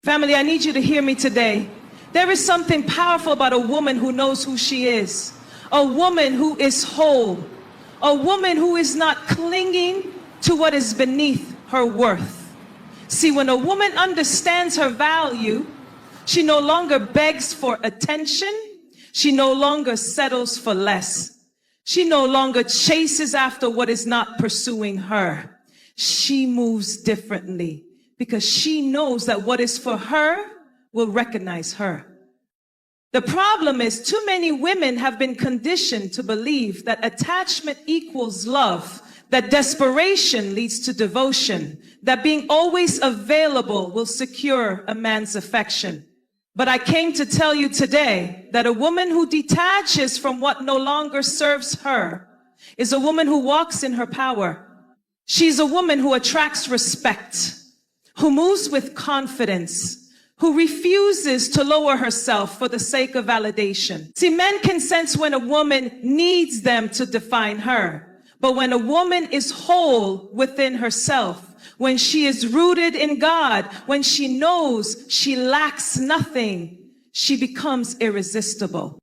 Family, I need you to hear me today. There is something powerful about a woman who knows who she is. A woman who is whole. A woman who is not clinging to what is beneath her worth. See, when a woman understands her value, she no longer begs for attention. She no longer settles for less. She no longer chases after what is not pursuing her. She moves differently because she knows that what is for her will recognize her. The problem is too many women have been conditioned to believe that attachment equals love, that desperation leads to devotion, that being always available will secure a man's affection. But I came to tell you today that a woman who detaches from what no longer serves her is a woman who walks in her power. She's a woman who attracts respect, who moves with confidence, who refuses to lower herself for the sake of validation. See, men can sense when a woman needs them to define her. But when a woman is whole within herself, when she is rooted in God, when she knows she lacks nothing, she becomes irresistible.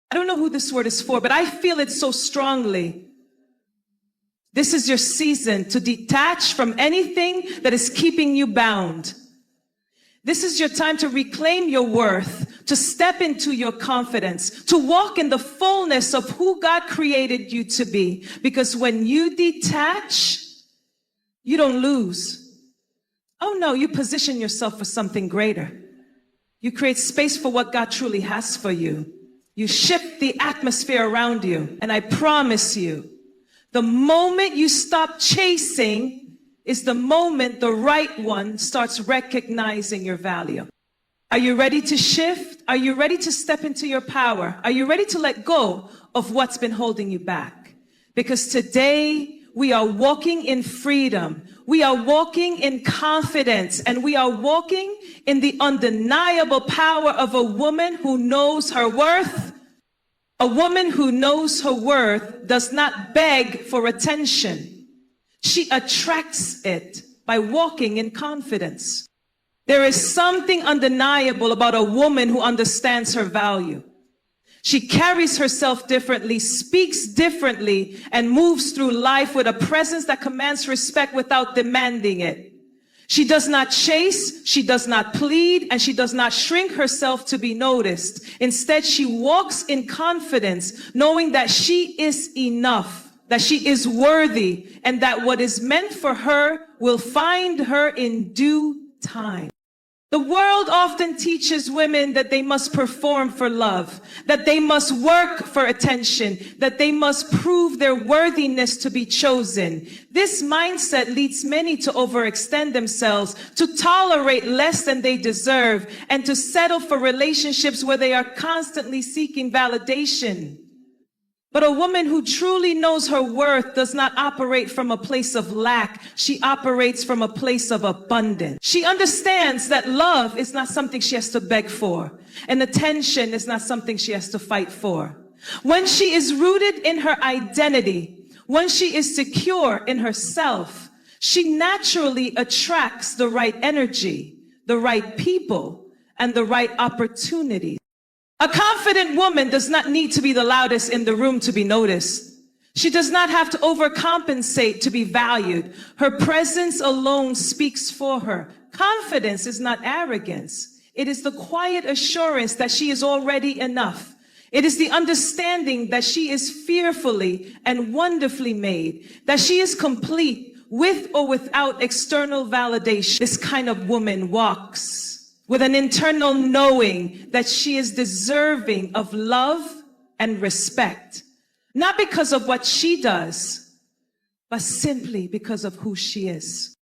I don't know who this word is for, but I feel it so strongly. This is your season to detach from anything that is keeping you bound. This is your time to reclaim your worth, to step into your confidence, to walk in the fullness of who God created you to be. Because when you detach, you don't lose. Oh no, you position yourself for something greater. You create space for what God truly has for you. You shift the atmosphere around you. And I promise you, the moment you stop chasing is the moment the right one starts recognizing your value. Are you ready to shift? Are you ready to step into your power? Are you ready to let go of what's been holding you back? Because today we are walking in freedom. We are walking in confidence, and we are walking in the undeniable power of a woman who knows her worth. A woman who knows her worth does not beg for attention. She attracts it by walking in confidence. There is something undeniable about a woman who understands her value. She carries herself differently, speaks differently, and moves through life with a presence that commands respect without demanding it. She does not chase, she does not plead, and she does not shrink herself to be noticed. Instead, she walks in confidence, knowing that she is enough, that she is worthy, and that what is meant for her will find her in due time. The world often teaches women that they must perform for love, that they must work for attention, that they must prove their worthiness to be chosen. This mindset leads many to overextend themselves, to tolerate less than they deserve, and to settle for relationships where they are constantly seeking validation. But a woman who truly knows her worth does not operate from a place of lack. She operates from a place of abundance. She understands that love is not something she has to beg for, and attention is not something she has to fight for. When she is rooted in her identity, when she is secure in herself, she naturally attracts the right energy, the right people, and the right opportunities. A confident woman does not need to be the loudest in the room to be noticed. She does not have to overcompensate to be valued. Her presence alone speaks for her. Confidence is not arrogance. It is the quiet assurance that she is already enough. It is the understanding that she is fearfully and wonderfully made, that she is complete with or without external validation. This kind of woman walks with an internal knowing that she is deserving of love and respect, not because of what she does, but simply because of who she is.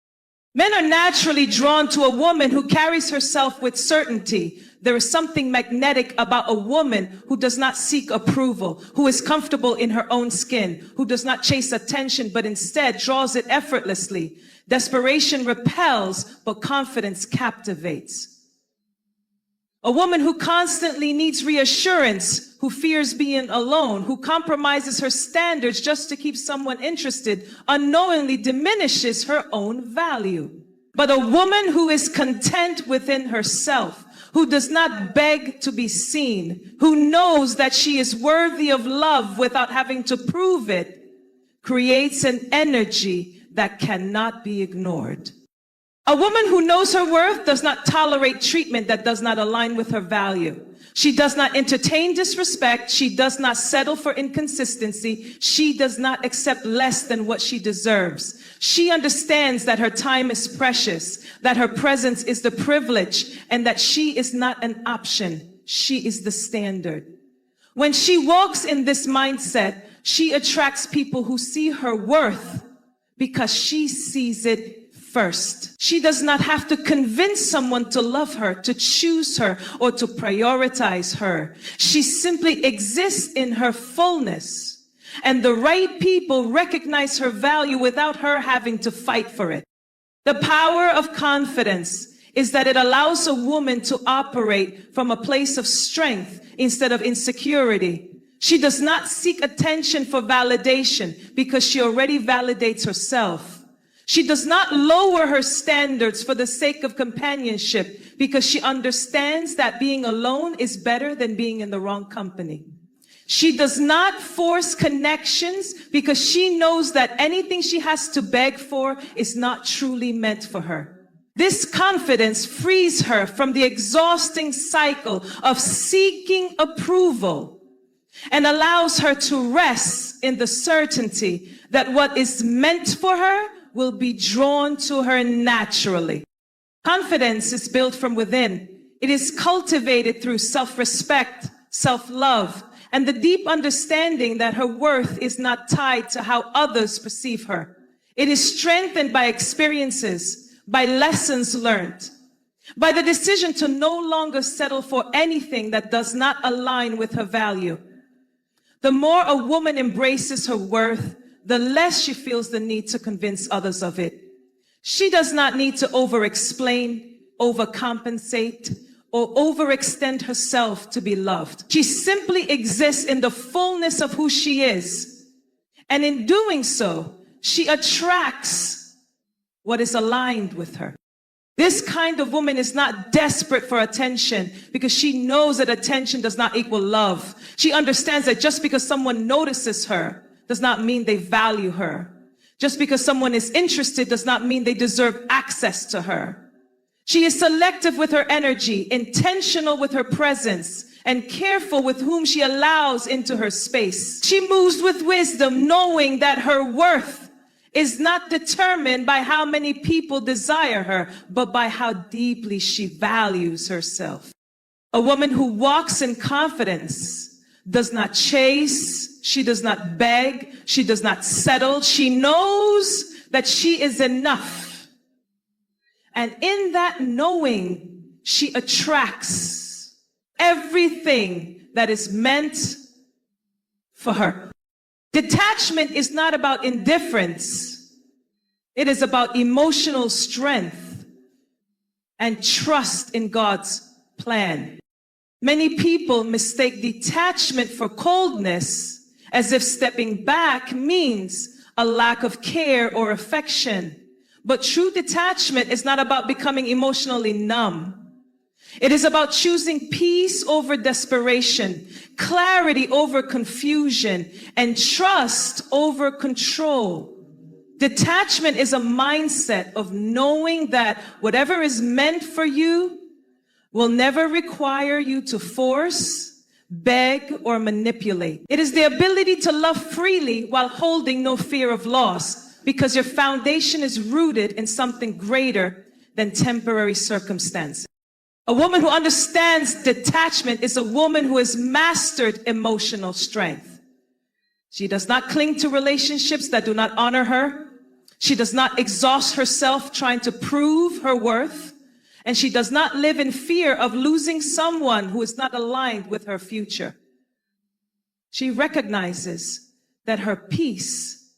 Men are naturally drawn to a woman who carries herself with certainty. There is something magnetic about a woman who does not seek approval, who is comfortable in her own skin, who does not chase attention, but instead draws it effortlessly. Desperation repels, but confidence captivates. A woman who constantly needs reassurance, who fears being alone, who compromises her standards just to keep someone interested, unknowingly diminishes her own value. But a woman who is content within herself, who does not beg to be seen, who knows that she is worthy of love without having to prove it, creates an energy that cannot be ignored. A woman who knows her worth does not tolerate treatment that does not align with her value. She does not entertain disrespect. She does not settle for inconsistency. She does not accept less than what she deserves. She understands that her time is precious, that her presence is the privilege, and that she is not an option. She is the standard. When she walks in this mindset, she attracts people who see her worth because she sees it first. She does not have to convince someone to love her, to choose her, or to prioritize her. She simply exists in her fullness, and the right people recognize her value without her having to fight for it. The power of confidence is that it allows a woman to operate from a place of strength instead of insecurity. She does not seek attention for validation because she already validates herself. She does not lower her standards for the sake of companionship because she understands that being alone is better than being in the wrong company. She does not force connections because she knows that anything she has to beg for is not truly meant for her. This confidence frees her from the exhausting cycle of seeking approval and allows her to rest in the certainty that what is meant for her will be drawn to her naturally. Confidence is built from within. It is cultivated through self-respect, self-love, and the deep understanding that her worth is not tied to how others perceive her. It is strengthened by experiences, by lessons learned, by the decision to no longer settle for anything that does not align with her value. The more a woman embraces her worth, the less she feels the need to convince others of it. She does not need to over-explain, overcompensate, or overextend herself to be loved. She simply exists in the fullness of who she is. And in doing so, she attracts what is aligned with her. This kind of woman is not desperate for attention because she knows that attention does not equal love. She understands that just because someone notices her does not mean they value her. Just because someone is interested does not mean they deserve access to her. She is selective with her energy, intentional with her presence, and careful with whom she allows into her space. She moves with wisdom, knowing that her worth is not determined by how many people desire her, but by how deeply she values herself. A woman who walks in confidence does not chase, she does not beg, she does not settle. She knows that she is enough. And in that knowing, she attracts everything that is meant for her. Detachment is not about indifference. It is about emotional strength and trust in God's plan. Many people mistake detachment for coldness, as if stepping back means a lack of care or affection. But true detachment is not about becoming emotionally numb. It is about choosing peace over desperation, clarity over confusion, and trust over control. Detachment is a mindset of knowing that whatever is meant for you will never require you to force, beg, or manipulate. It is the ability to love freely while holding no fear of loss, because your foundation is rooted in something greater than temporary circumstances. A woman who understands detachment is a woman who has mastered emotional strength. She does not cling to relationships that do not honor her. She does not exhaust herself trying to prove her worth. And she does not live in fear of losing someone who is not aligned with her future. She recognizes that her peace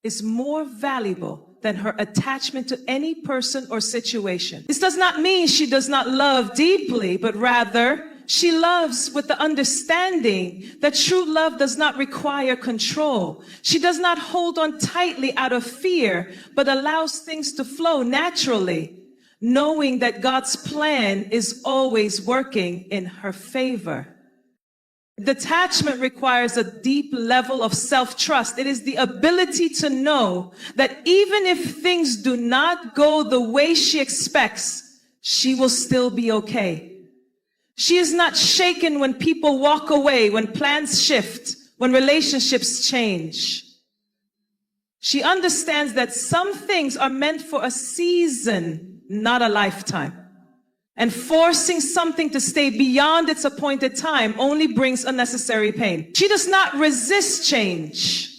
is more valuable than her attachment to any person or situation. This does not mean she does not love deeply, but rather She loves with the understanding that true love does not require control. She does not hold on tightly out of fear, but allows things to flow naturally, knowing that God's plan is always working in her favor. Detachment requires a deep level of self-trust. It is the ability to know that even if things do not go the way she expects, she will still be okay. She is not shaken when people walk away, when plans shift, when relationships change. She understands that some things are meant for a season, not a lifetime. And forcing something to stay beyond its appointed time only brings unnecessary pain. She does not resist change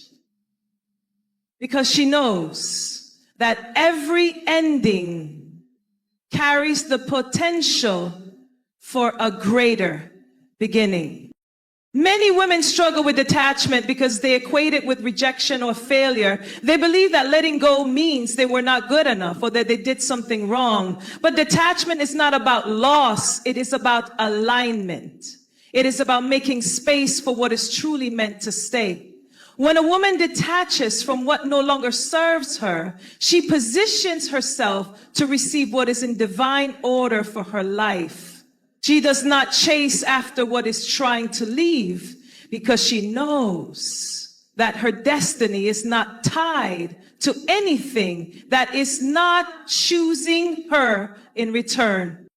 because she knows that every ending carries the potential for a greater beginning. Many women struggle with detachment because they equate it with rejection or failure. They believe that letting go means they were not good enough or that they did something wrong. But detachment is not about loss. It is about alignment. It is about making space for what is truly meant to stay. When a woman detaches from what no longer serves her, she positions herself to receive what is in divine order for her life. She does not chase after what is trying to leave because she knows that her destiny is not tied to anything that is not choosing her in return.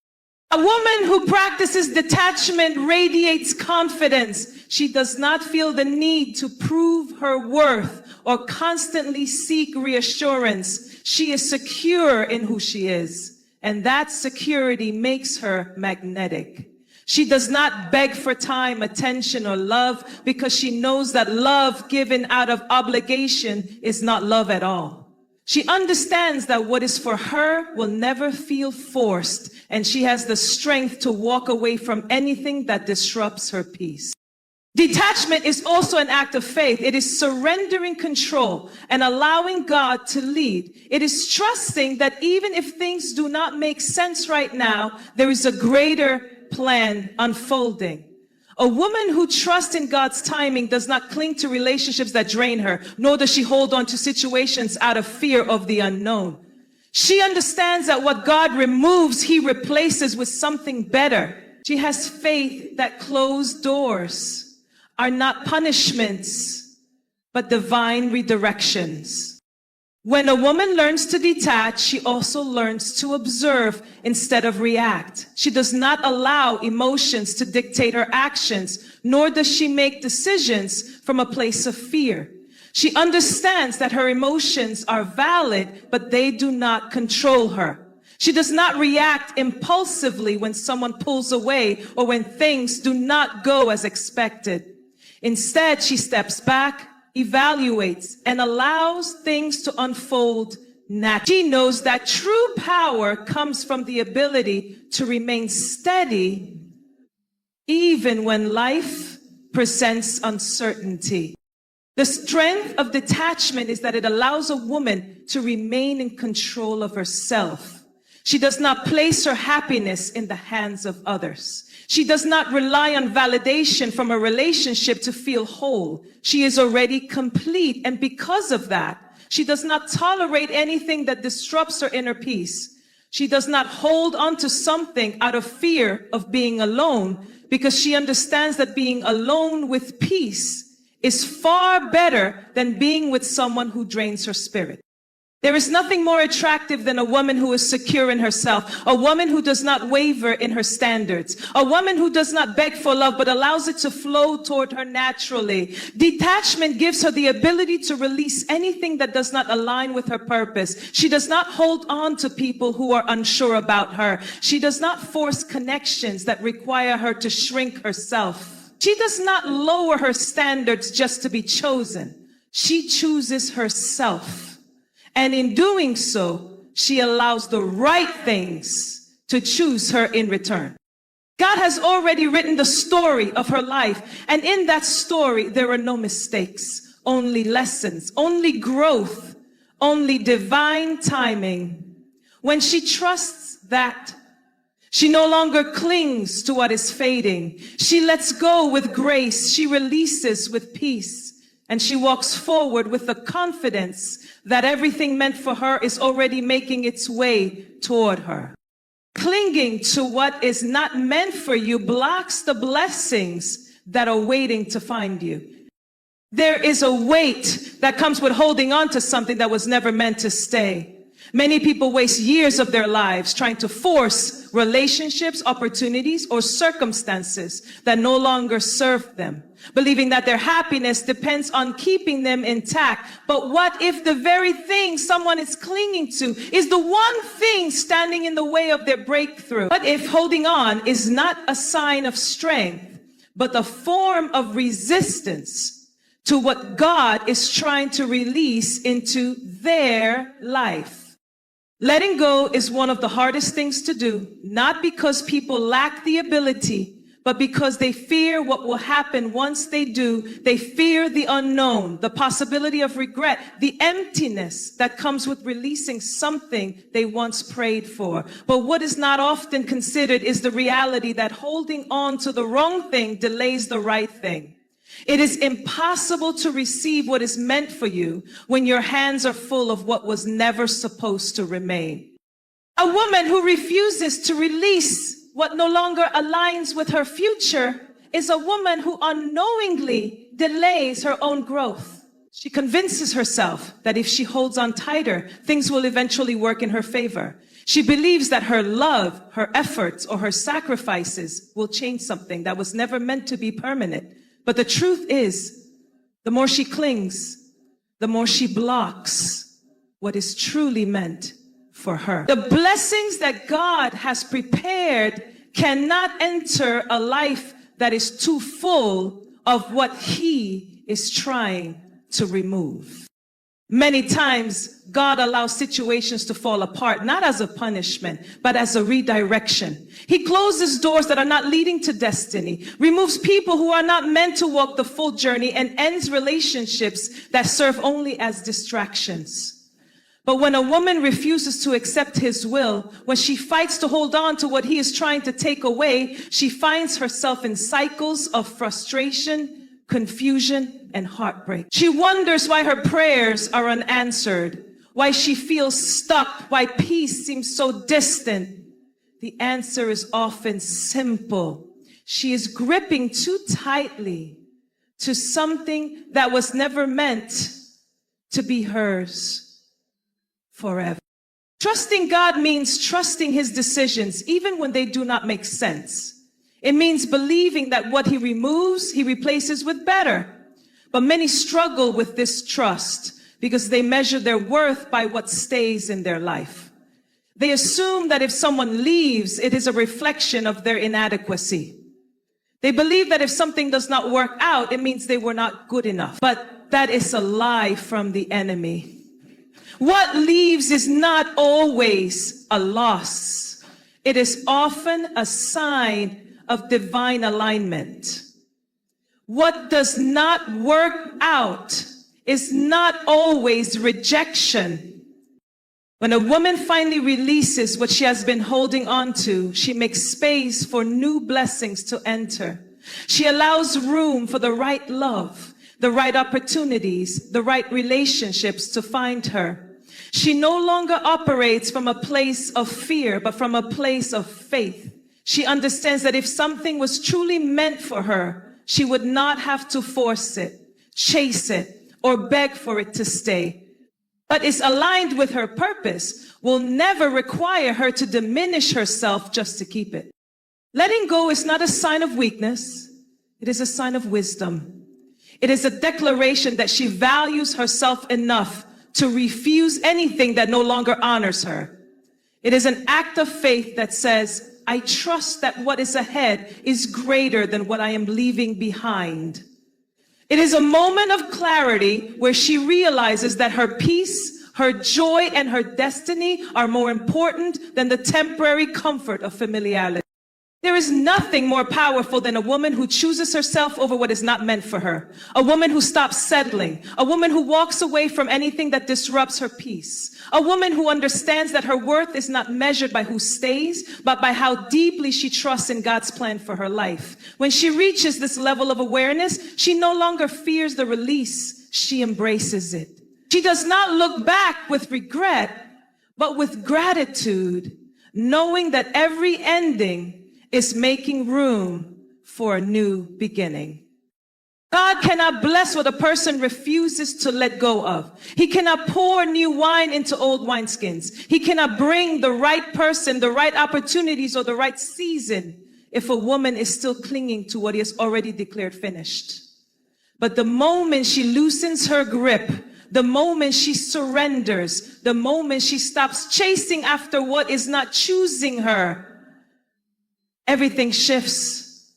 A woman who practices detachment radiates confidence. She does not feel the need to prove her worth or constantly seek reassurance. She is secure in who she is. And that security makes her magnetic. She does not beg for time, attention, or love because she knows that love given out of obligation is not love at all. She understands that what is for her will never feel forced, and she has the strength to walk away from anything that disrupts her peace. Detachment is also an act of faith. It is surrendering control and allowing God to lead. It is trusting that even if things do not make sense right now, there is a greater plan unfolding. A woman who trusts in God's timing does not cling to relationships that drain her, nor does she hold on to situations out of fear of the unknown. She understands that what God removes, He replaces with something better. She has faith that closed doors are not punishments, but divine redirections. When a woman learns to detach, she also learns to observe instead of react. She does not allow emotions to dictate her actions, nor does she make decisions from a place of fear. She understands that her emotions are valid, but they do not control her. She does not react impulsively when someone pulls away or when things do not go as expected. Instead, she steps back, evaluates, and allows things to unfold naturally. She knows that true power comes from the ability to remain steady even when life presents uncertainty. The strength of detachment is that it allows a woman to remain in control of herself. She does not place her happiness in the hands of others. She does not rely on validation from a relationship to feel whole. She is already complete, and because of that, she does not tolerate anything that disrupts her inner peace. She does not hold on to something out of fear of being alone, because she understands that being alone with peace is far better than being with someone who drains her spirit. There is nothing more attractive than a woman who is secure in herself, a woman who does not waver in her standards, a woman who does not beg for love but allows it to flow toward her naturally. Detachment gives her the ability to release anything that does not align with her purpose. She does not hold on to people who are unsure about her. She does not force connections that require her to shrink herself. She does not lower her standards just to be chosen. She chooses herself. And in doing so, she allows the right things to choose her in return. God has already written the story of her life. And in that story, there are no mistakes, only lessons, only growth, only divine timing. When she trusts that She no longer clings to what is fading. She lets go with grace. She releases with peace. And she walks forward with the confidence that everything meant for her is already making its way toward her. Clinging to what is not meant for you blocks the blessings that are waiting to find you. There is a weight that comes with holding on to something that was never meant to stay. Many people waste years of their lives trying to force relationships, opportunities, or circumstances that no longer serve them, believing that their happiness depends on keeping them intact. But what if the very thing someone is clinging to is the one thing standing in the way of their breakthrough? What if holding on is not a sign of strength, but a form of resistance to what God is trying to release into their life? Letting go is one of the hardest things to do, not because people lack the ability, but because they fear what will happen once they do. They fear the unknown, the possibility of regret, the emptiness that comes with releasing something they once prayed for. But what is not often considered is the reality that holding on to the wrong thing delays the right thing. It is impossible to receive what is meant for you when your hands are full of what was never supposed to remain. A woman who refuses to release what no longer aligns with her future is a woman who unknowingly delays her own growth. She convinces herself that if she holds on tighter, things will eventually work in her favor. She believes that her love, her efforts, or her sacrifices will change something that was never meant to be permanent. But the truth is, the more she clings, the more she blocks what is truly meant for her. The blessings that God has prepared cannot enter a life that is too full of what He is trying to remove. Many times, God allows situations to fall apart, not as a punishment, but as a redirection. He closes doors that are not leading to destiny, removes people who are not meant to walk the full journey, and ends relationships that serve only as distractions. But when a woman refuses to accept His will, when she fights to hold on to what He is trying to take away, she finds herself in cycles of frustration, confusion, and heartbreak. She wonders why her prayers are unanswered, why she feels stuck, why peace seems so distant. The answer is often simple. She is gripping too tightly to something that was never meant to be hers forever. Trusting God means trusting His decisions, even when they do not make sense. It means believing that what He removes, He replaces with better. But many struggle with this trust because they measure their worth by what stays in their life. They assume that if someone leaves, it is a reflection of their inadequacy. They believe that if something does not work out, it means they were not good enough. But that is a lie from the enemy. What leaves is not always a loss. It is often a sign of divine alignment. What does not work out is not always rejection. When a woman finally releases what she has been holding on to, she makes space for new blessings to enter. She allows room for the right love, the right opportunities, the right relationships to find her. She no longer operates from a place of fear, but from a place of faith. She understands that if something was truly meant for her, she would not have to force it, chase it, or beg for it to stay. But is aligned with her purpose, will never require her to diminish herself just to keep it. Letting go is not a sign of weakness. It is a sign of wisdom. It is a declaration that she values herself enough to refuse anything that no longer honors her. It is an act of faith that says, I trust that what is ahead is greater than what I am leaving behind. It is a moment of clarity where she realizes that her peace, her joy, and her destiny are more important than the temporary comfort of familiarity. There is nothing more powerful than a woman who chooses herself over what is not meant for her. A woman who stops settling. A woman who walks away from anything that disrupts her peace. A woman who understands that her worth is not measured by who stays, but by how deeply she trusts in God's plan for her life. When she reaches this level of awareness, she no longer fears the release. She embraces it. She does not look back with regret, but with gratitude, knowing that every ending is making room for a new beginning. God cannot bless what a person refuses to let go of. He cannot pour new wine into old wineskins. He cannot bring the right person, the right opportunities, or the right season if a woman is still clinging to what he has already declared finished. But the moment she loosens her grip, the moment she surrenders, the moment she stops chasing after what is not choosing her, everything shifts.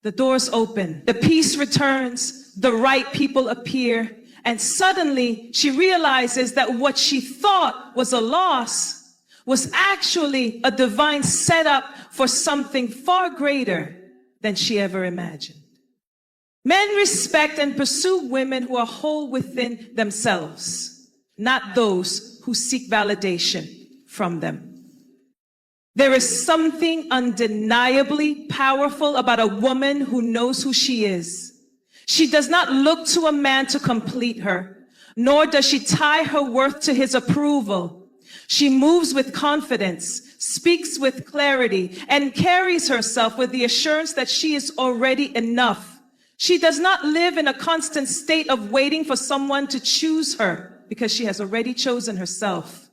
The doors open. The peace returns. The right people appear. And suddenly she realizes that what she thought was a loss was actually a divine setup for something far greater than she ever imagined. Men respect and pursue women who are whole within themselves, not those who seek validation from them. There is something undeniably powerful about a woman who knows who she is. She does not look to a man to complete her, nor does she tie her worth to his approval. She moves with confidence, speaks with clarity, and carries herself with the assurance that she is already enough. She does not live in a constant state of waiting for someone to choose her because she has already chosen herself.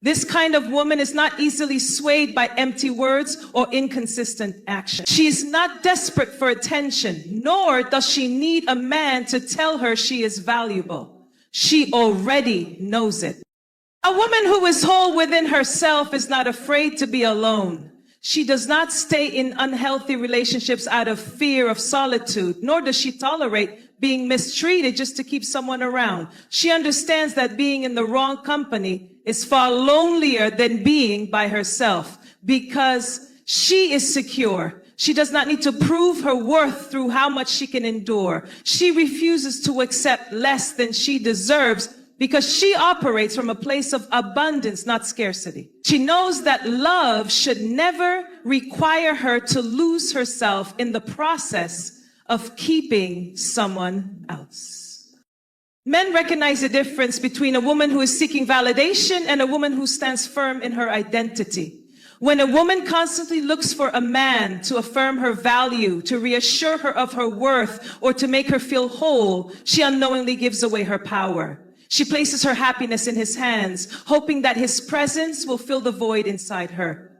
This kind of woman is not easily swayed by empty words or inconsistent action. She is not desperate for attention, nor does she need a man to tell her she is valuable. She already knows it. A woman who is whole within herself is not afraid to be alone. She does not stay in unhealthy relationships out of fear of solitude, nor does she tolerate being mistreated just to keep someone around. She understands that being in the wrong company is far lonelier than being by herself because she is secure. She does not need to prove her worth through how much she can endure. She refuses to accept less than she deserves because she operates from a place of abundance, not scarcity. She knows that love should never require her to lose herself in the process of keeping someone else. Men recognize the difference between a woman who is seeking validation and a woman who stands firm in her identity. When a woman constantly looks for a man to affirm her value, to reassure her of her worth, or to make her feel whole, she unknowingly gives away her power. She places her happiness in his hands, hoping that his presence will fill the void inside her.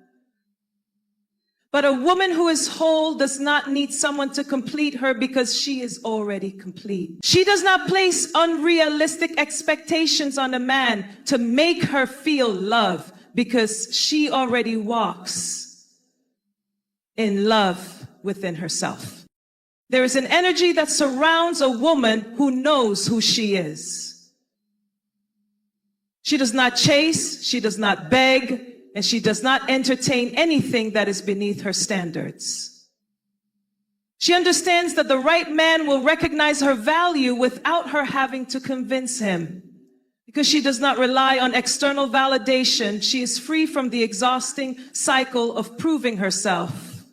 But a woman who is whole does not need someone to complete her because she is already complete. She does not place unrealistic expectations on a man to make her feel love because she already walks in love within herself. There is an energy that surrounds a woman who knows who she is. She does not chase, she does not beg, and she does not entertain anything that is beneath her standards. She understands that the right man will recognize her value without her having to convince him. Because she does not rely on external validation, she is free from the exhausting cycle of proving herself.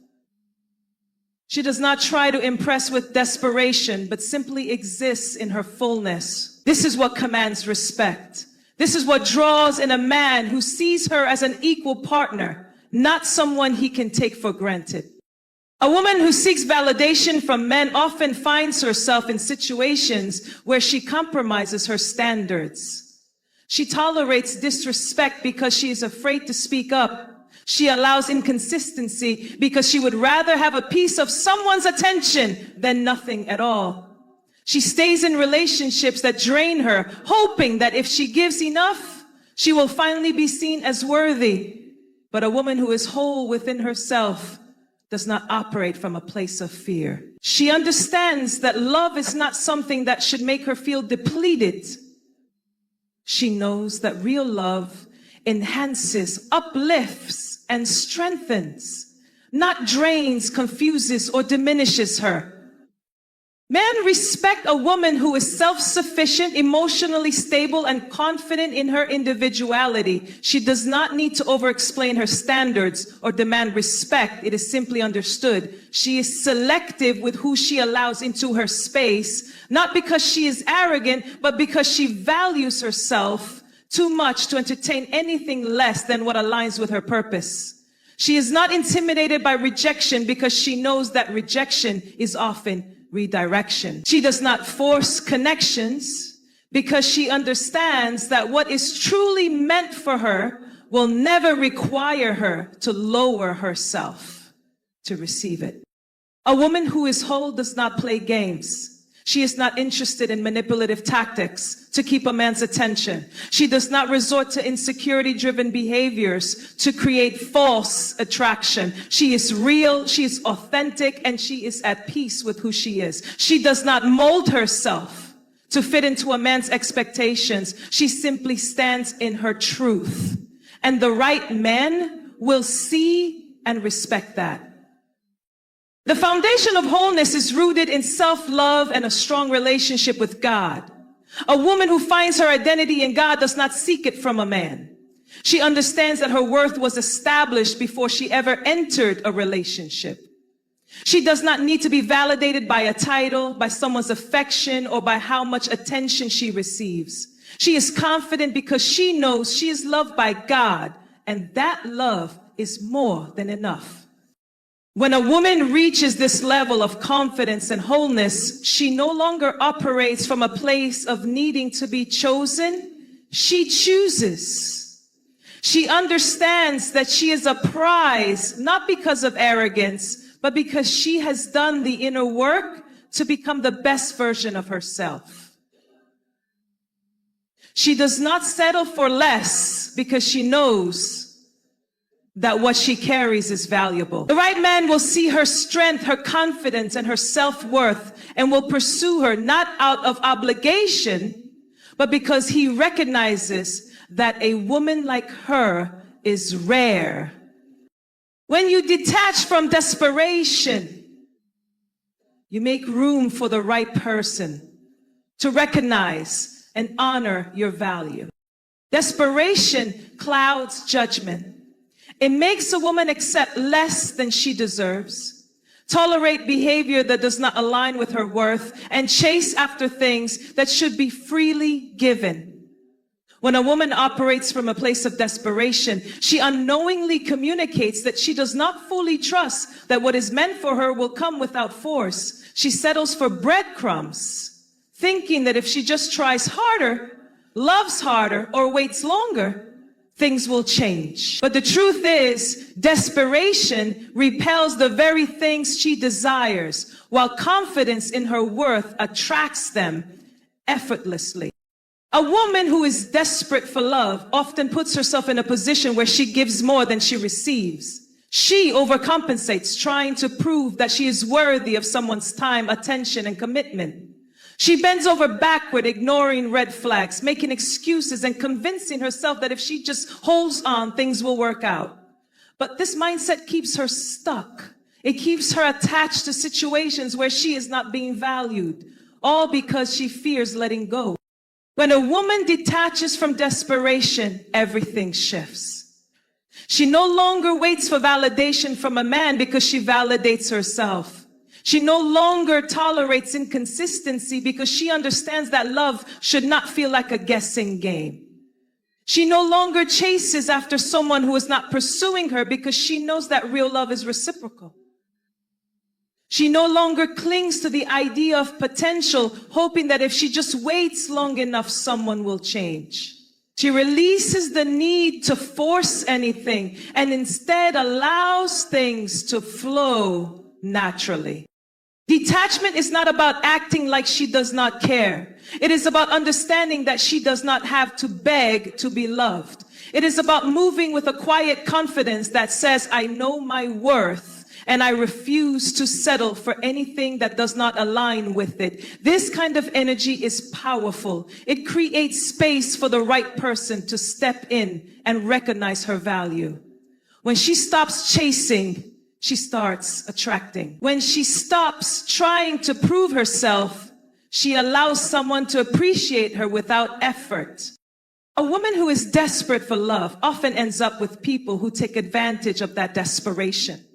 She does not try to impress with desperation, but simply exists in her fullness. This is what commands respect. This is what draws in a man who sees her as an equal partner, not someone he can take for granted. A woman who seeks validation from men often finds herself in situations where she compromises her standards. She tolerates disrespect because she is afraid to speak up. She allows inconsistency because she would rather have a piece of someone's attention than nothing at all. She stays in relationships that drain her, hoping that if she gives enough, she will finally be seen as worthy. But a woman who is whole within herself does not operate from a place of fear. She understands that love is not something that should make her feel depleted. She knows that real love enhances, uplifts, and strengthens, not drains, confuses, or diminishes her. Men respect a woman who is self-sufficient, emotionally stable, and confident in her individuality. She does not need to over-explain her standards or demand respect. It is simply understood. She is selective with who she allows into her space, not because she is arrogant, but because she values herself too much to entertain anything less than what aligns with her purpose. She is not intimidated by rejection because she knows that rejection is often redirection. She does not force connections because she understands that what is truly meant for her will never require her to lower herself to receive it. A woman who is whole does not play games. She is not interested in manipulative tactics to keep a man's attention. She does not resort to insecurity-driven behaviors to create false attraction. She is real, she is authentic, and she is at peace with who she is. She does not mold herself to fit into a man's expectations. She simply stands in her truth. And the right man will see and respect that. The foundation of wholeness is rooted in self-love and a strong relationship with God. A woman who finds her identity in God does not seek it from a man. She understands that her worth was established before she ever entered a relationship. She does not need to be validated by a title, by someone's affection, or by how much attention she receives. She is confident because she knows she is loved by God, and that love is more than enough. When a woman reaches this level of confidence and wholeness, she no longer operates from a place of needing to be chosen. She chooses. She understands that she is a prize, not because of arrogance, but because she has done the inner work to become the best version of herself. She does not settle for less because she knows that what she carries is valuable. The right man will see her strength, her confidence, and her self-worth, and will pursue her not out of obligation, but because he recognizes that a woman like her is rare. When you detach from desperation, you make room for the right person to recognize and honor your value. Desperation clouds judgment. It makes a woman accept less than she deserves, tolerate behavior that does not align with her worth, and chase after things that should be freely given. When a woman operates from a place of desperation, she unknowingly communicates that she does not fully trust that what is meant for her will come without force. She settles for breadcrumbs, thinking that if she just tries harder, loves harder, or waits longer, things will change. But the truth is, desperation repels the very things she desires, while confidence in her worth attracts them effortlessly. A woman who is desperate for love often puts herself in a position where she gives more than she receives. She overcompensates, trying to prove that she is worthy of someone's time, attention, and commitment. She bends over backward, ignoring red flags, making excuses and convincing herself that if she just holds on, things will work out. But this mindset keeps her stuck. It keeps her attached to situations where she is not being valued, all because she fears letting go. When a woman detaches from desperation, everything shifts. She no longer waits for validation from a man because she validates herself. She no longer tolerates inconsistency because she understands that love should not feel like a guessing game. She no longer chases after someone who is not pursuing her because she knows that real love is reciprocal. She no longer clings to the idea of potential, hoping that if she just waits long enough, someone will change. She releases the need to force anything and instead allows things to flow naturally. Detachment is not about acting like she does not care. It is about understanding that she does not have to beg to be loved. It is about moving with a quiet confidence that says, I know my worth and I refuse to settle for anything that does not align with it. This kind of energy is powerful. It creates space for the right person to step in and recognize her value. When she stops chasing, she starts attracting. When she stops trying to prove herself, she allows someone to appreciate her without effort. A woman who is desperate for love often ends up with people who take advantage of that desperation.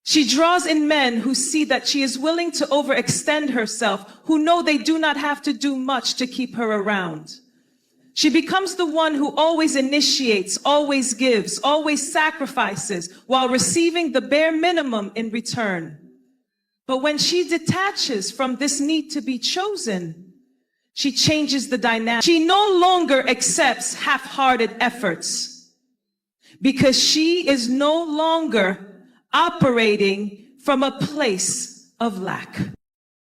She draws in men who see that she is willing to overextend herself, who know they do not have to do much to keep her around. She becomes the one who always initiates, always gives, always sacrifices, while receiving the bare minimum in return. But when she detaches from this need to be chosen, she changes the dynamic. She no longer accepts half-hearted efforts because she is no longer operating from a place of lack.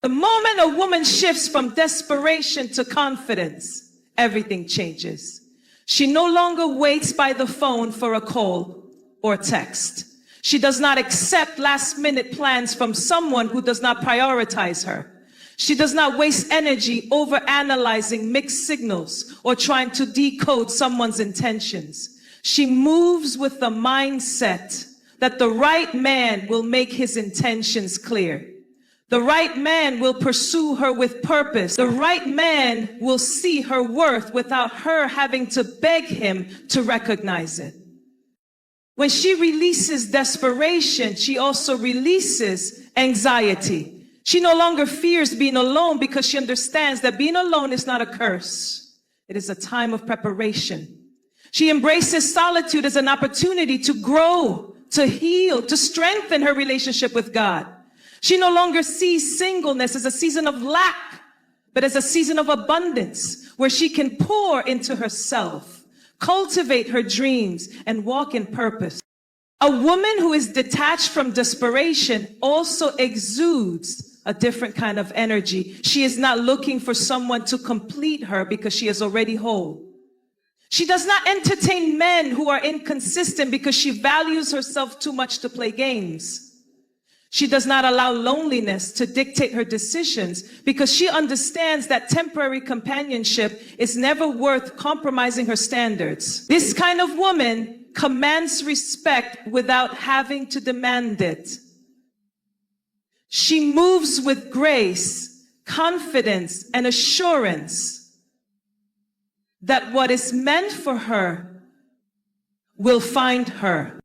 The moment a woman shifts from desperation to confidence, everything changes. She no longer waits by the phone for a call or text. She does not accept last-minute plans from someone who does not prioritize her. She does not waste energy over-analyzing mixed signals or trying to decode someone's intentions. She moves with the mindset that the right man will make his intentions clear. The right man will pursue her with purpose. The right man will see her worth without her having to beg him to recognize it. When she releases desperation, she also releases anxiety. She no longer fears being alone because she understands that being alone is not a curse. It is a time of preparation. She embraces solitude as an opportunity to grow, to heal, to strengthen her relationship with God. She no longer sees singleness as a season of lack, but as a season of abundance, where she can pour into herself, cultivate her dreams, and walk in purpose. A woman who is detached from desperation also exudes a different kind of energy. She is not looking for someone to complete her because she is already whole. She does not entertain men who are inconsistent because she values herself too much to play games. She does not allow loneliness to dictate her decisions because she understands that temporary companionship is never worth compromising her standards. This kind of woman commands respect without having to demand it. She moves with grace, confidence, and assurance that what is meant for her will find her.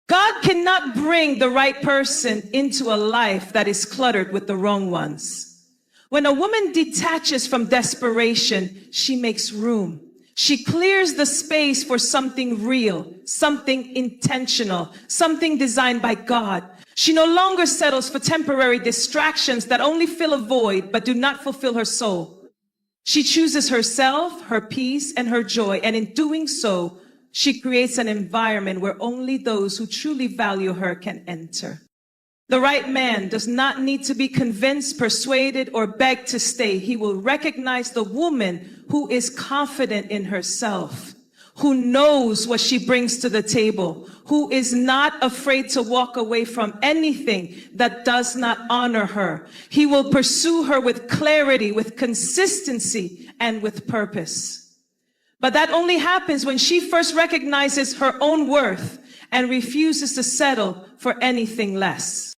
God cannot bring the right person into a life that is cluttered with the wrong ones. When a woman detaches from desperation, she makes room. She clears the space for something real, something intentional, something designed by God. She no longer settles for temporary distractions that only fill a void but do not fulfill her soul. She chooses herself, her peace, and her joy, and in doing so, she creates an environment where only those who truly value her can enter. The right man does not need to be convinced, persuaded, or begged to stay. He will recognize the woman who is confident in herself, who knows what she brings to the table, who is not afraid to walk away from anything that does not honor her. He will pursue her with clarity, with consistency, and with purpose. But that only happens when she first recognizes her own worth and refuses to settle for anything less.